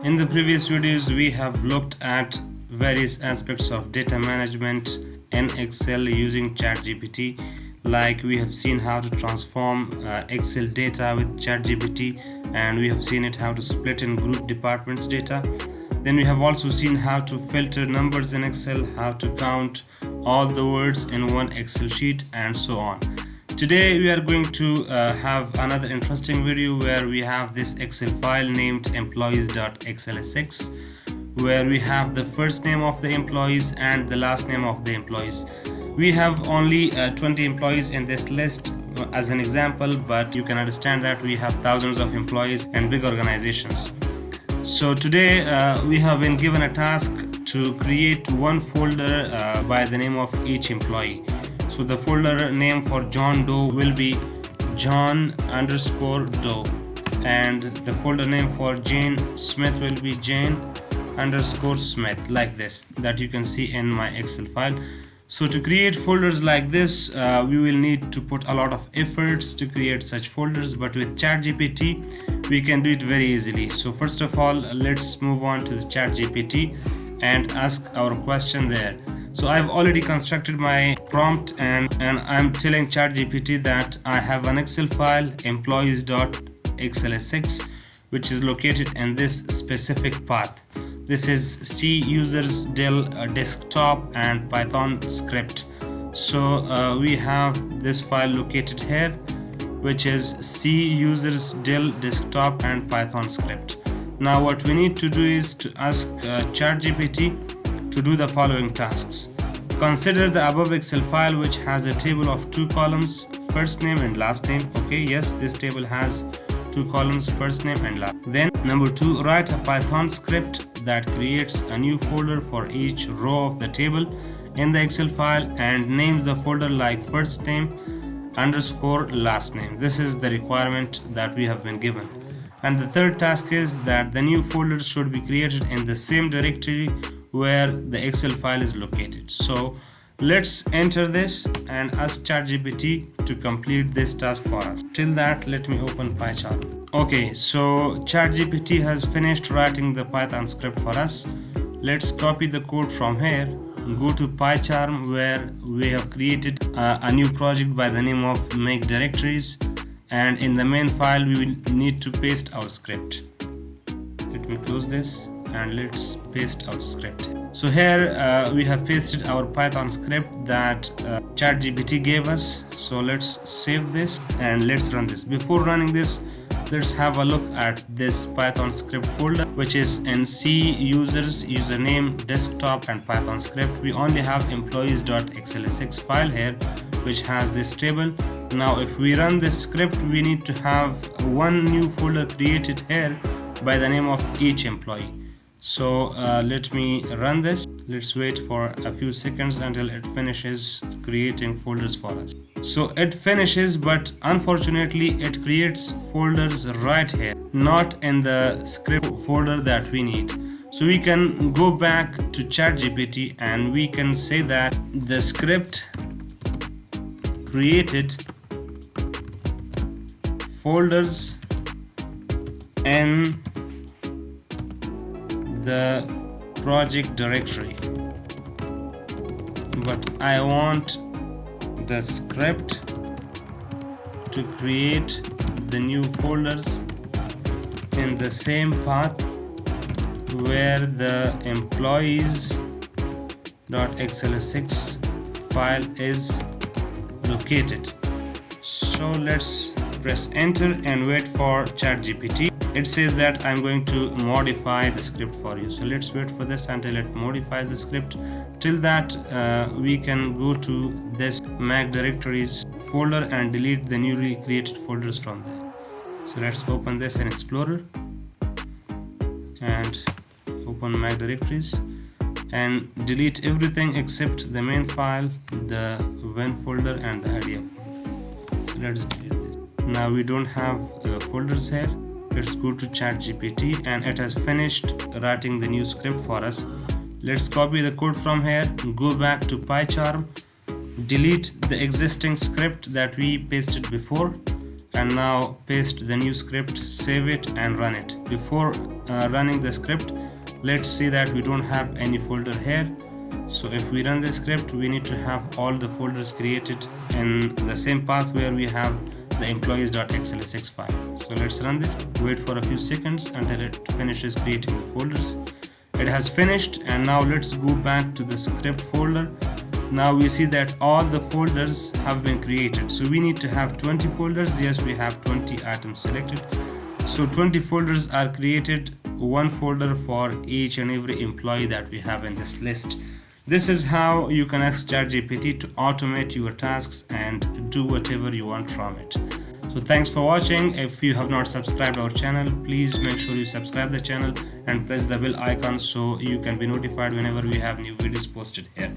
In the previous videos, we have looked at various aspects of data management in Excel using ChatGPT. Like we have seen how to transform Excel data with ChatGPT, and we have seen it how to split and group departments data. Then we have also seen how to filter numbers in Excel, how to count all the words in one Excel sheet, and so on. Today we are going to have another interesting video where we have this Excel file named employees.xlsx, where we have the first name of the employees and the last name of the employees. We have only 20 employees in this list as an example, but you can understand that we have thousands of employees and big organizations. So today we have been given a task to create one folder by the name of each employee. So the folder name for John Doe will be John_Doe, and the folder name for Jane Smith will be Jane_Smith, like this, that you can see in my Excel file. So to create folders like this, we will need to put a lot of efforts to create such folders, but with ChatGPT we can do it very easily. So first of all, let's move on to the ChatGPT and ask our question there. So I've already constructed my prompt, and I'm telling ChatGPT that I have an Excel file employees.xlsx which is located in this specific path. This is C users del desktop and Python script. So we have this file located here, which is C users del desktop and Python script. Now what we need to do is to ask ChatGPT to do the following tasks. Consider the above Excel file which has a table of two columns, first name and last name. Okay, yes, this table has two columns, first name and last. Then number 2, write a Python script that creates a new folder for each row of the table in the Excel file and names the folder like first name underscore last name. This is the requirement that we have been given. And the third task is that the new folder should be created in the same directory where the Excel file is located. So let's enter this and ask ChatGPT to complete this task for us. Till that, let me open PyCharm. Okay, so ChatGPT has finished writing the Python script for us. Let's copy the code from here, go to PyCharm where we have created a new project by the name of make directories, and in the main file we will need to paste our script. Let me close this and let's paste our script. So here we have pasted our Python script that ChatGPT gave us. So let's save this and let's run this. Before running this, let's have a look at this Python script folder, which is in C users username desktop and Python script. We only have employees.xlsx file here which has this table. Now if we run this script, we need to have one new folder created here by the name of each employee. So let me run this. Let's wait for a few seconds until it finishes creating folders for us. So it finishes, but unfortunately it creates folders right here, not in the script folder that we need. So we can go back to ChatGPT and we can say that the script created folders in the project directory, but I want the script to create the new folders in the same path where the employees.xlsx file is located. So let's press enter and wait for ChatGPT. It says that I'm going to modify the script for you. So let's wait for this until it modifies the script. Till that, we can go to this Mac directories folder and delete the newly created folders from there. So let's open this in Explorer and open Mac directories and delete everything except the main file, the Win folder and the idea folder. So let's delete this. Now we don't have folders here. Let's go to ChatGPT and it has finished writing the new script for us. Let's copy the code from here, go back to PyCharm, delete the existing script that we pasted before, and now paste the new script, save it and run it. Before running the script, let's see that we don't have any folder here. So if we run the script, we need to have all the folders created in the same path where we have the employees.xlsx file. So let's run this, wait for a few seconds until it finishes creating the folders. It has finished, and now let's go back to the script folder. Now we see that all the folders have been created. So we need to have 20 folders. Yes, we have 20 items selected. So 20 folders are created, one folder for each and every employee that we have in this list. This is how you can ask ChatGPT to automate your tasks and do whatever you want from it. So thanks for watching. If you have not subscribed our channel, please make sure you subscribe the channel and press the bell icon so you can be notified whenever we have new videos posted here.